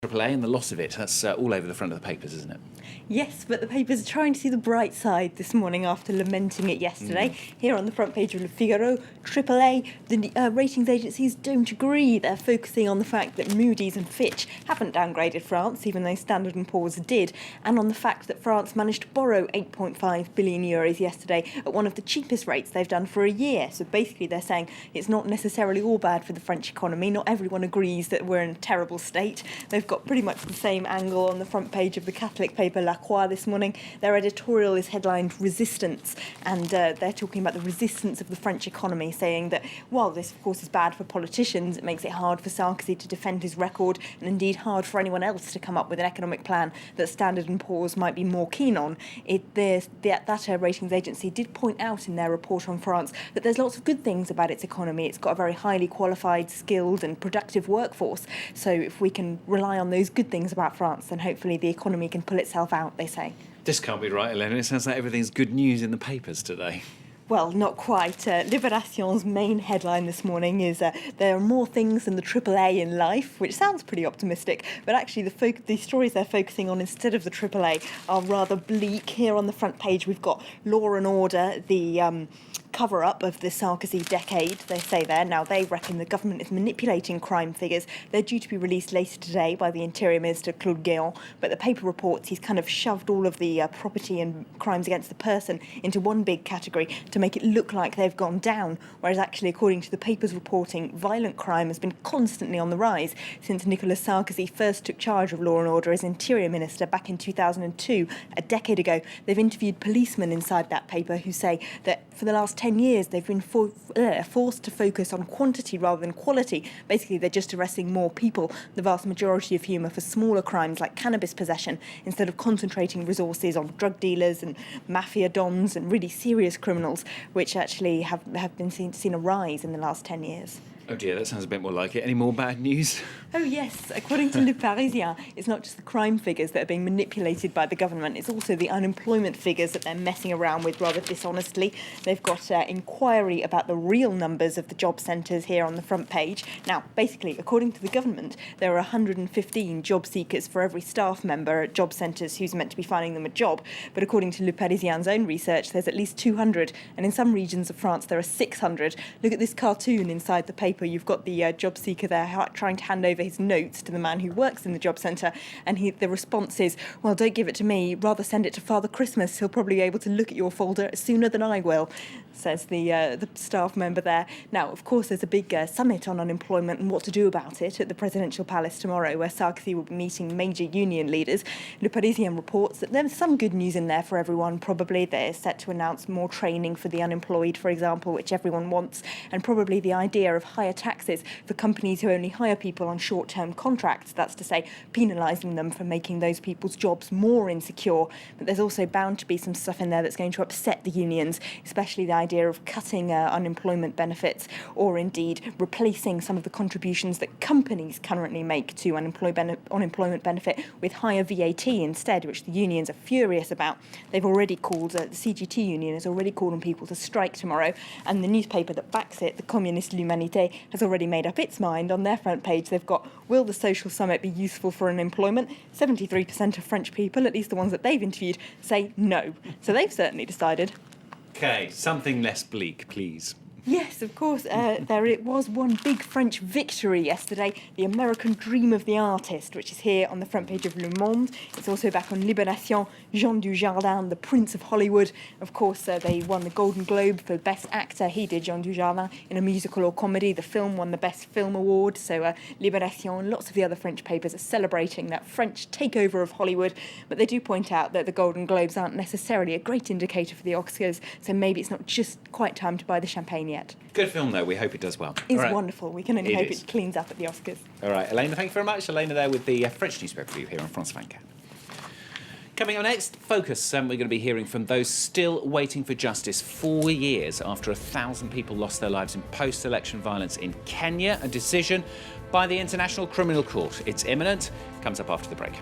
AAA and the loss of it. That's all over the front of the papers, isn't it? Yes, but the papers are trying to see the bright side this morning after lamenting it yesterday. Here on the front page of Le Figaro, AAA, the ratings agencies don't agree. They're focusing on the fact that Moody's and Fitch haven't downgraded France, even though Standard & Poor's did, and on the fact that France managed to borrow 8.5 billion euros yesterday at one of the cheapest rates they've done for a year. So basically they're saying it's not necessarily all bad for the French economy. Not everyone agrees that we're in a terrible state. They've got pretty much the same angle on the front page of the Catholic paper La Croix this morning. Their editorial is headlined Resistance, and they're talking about the resistance of the French economy, saying that while this of course is bad for politicians, it makes it hard for Sarkozy to defend his record, and indeed hard for anyone else to come up with an economic plan that Standard & Poor's might be more keen on. That ratings agency did point out in their report on France that there's lots of good things about its economy. It's got a very highly qualified, skilled and productive workforce. So if we can rely on those good things about France, then hopefully the economy can pull itself out, they say. This can't be right, Elena. It sounds like everything's good news in the papers today. Well, not quite. Libération's main headline this morning is there are more things than the AAA in life, which sounds pretty optimistic, but actually the stories they're focusing on instead of the AAA are rather bleak. Here on the front page we've got Law and Order, the cover-up of the Sarkozy decade, they say there. Now, they reckon the government is manipulating crime figures. They're due to be released later today by the Interior Minister, Claude Guéant, but the paper reports he's kind of shoved all of the property and crimes against the person into one big category to make it look like they've gone down, whereas actually, according to the paper's reporting, violent crime has been constantly on the rise since Nicolas Sarkozy first took charge of Law and Order as Interior Minister back in 2002, a decade ago. They've interviewed policemen inside that paper who say that for the last 10 years, they've been forced to focus on quantity rather than quality. Basically, they're just arresting more people, the vast majority of whom are for smaller crimes like cannabis possession, instead of concentrating resources on drug dealers and mafia dons and really serious criminals, which actually have been seen a rise in the last 10 years. Oh dear, that sounds a bit more like it. Any more bad news? Oh yes, according to Le Parisien, it's not just the crime figures that are being manipulated by the government, it's also the unemployment figures that they're messing around with rather dishonestly. They've got inquiry about the real numbers of the job centres here on the front page. Now, basically, according to the government, there are 115 job seekers for every staff member at job centres who's meant to be finding them a job. But according to Le Parisien's own research, there's at least 200, and in some regions of France there are 600. Look at this cartoon inside the paper. You've got the job seeker there trying to hand over his notes to the man who works in the job centre, and the response is, well, don't give it to me, rather send it to Father Christmas. He'll probably be able to look at your folder sooner than I will, says the staff member there. Now, of course, there's a big summit on unemployment and what to do about it at the presidential palace tomorrow, where Sarkozy will be meeting major union leaders. Le Parisien reports that there's some good news in there for everyone, probably. They're set to announce more training for the unemployed, for example, which everyone wants, and probably the idea of higher taxes for companies who only hire people on short-term contracts. That's to say, penalising them for making those people's jobs more insecure. But there's also bound to be some stuff in there that's going to upset the unions, especially the idea of cutting unemployment benefits, or indeed replacing some of the contributions that companies currently make to unemployment benefit with higher VAT instead, which the unions are furious about. They've already called, the CGT union has already called on people to strike tomorrow, and the newspaper that backs it, the Communiste L'Humanité, has already made up its mind. On their front page, they've got, will the social summit be useful for unemployment? 73% of French people, at least the ones that they've interviewed, say no. So they've certainly decided. Okay, something less bleak, please. Yes, of course. There was one big French victory yesterday, the American Dream of the Artist, which is here on the front page of Le Monde. It's also back on Libération. Jean Dujardin, the Prince of Hollywood. Of course, they won the Golden Globe for Best Actor. He did, Jean Dujardin, in a musical or comedy. The film won the Best Film Award. So Libération and lots of the other French papers are celebrating that French takeover of Hollywood. But they do point out that the Golden Globes aren't necessarily a great indicator for the Oscars, so maybe it's not just quite time to buy the champagne yet. Good film, though. We hope it does well. It's wonderful. We can only hope it cleans up at the Oscars. All right, Elena, thank you very much. Elena there with the French newspaper review here on France 24. Coming up next, Focus. We're going to be hearing from those still waiting for justice 4 years after 1,000 people lost their lives in post-election violence in Kenya. A decision by the International Criminal Court. It's imminent. Comes up after the break.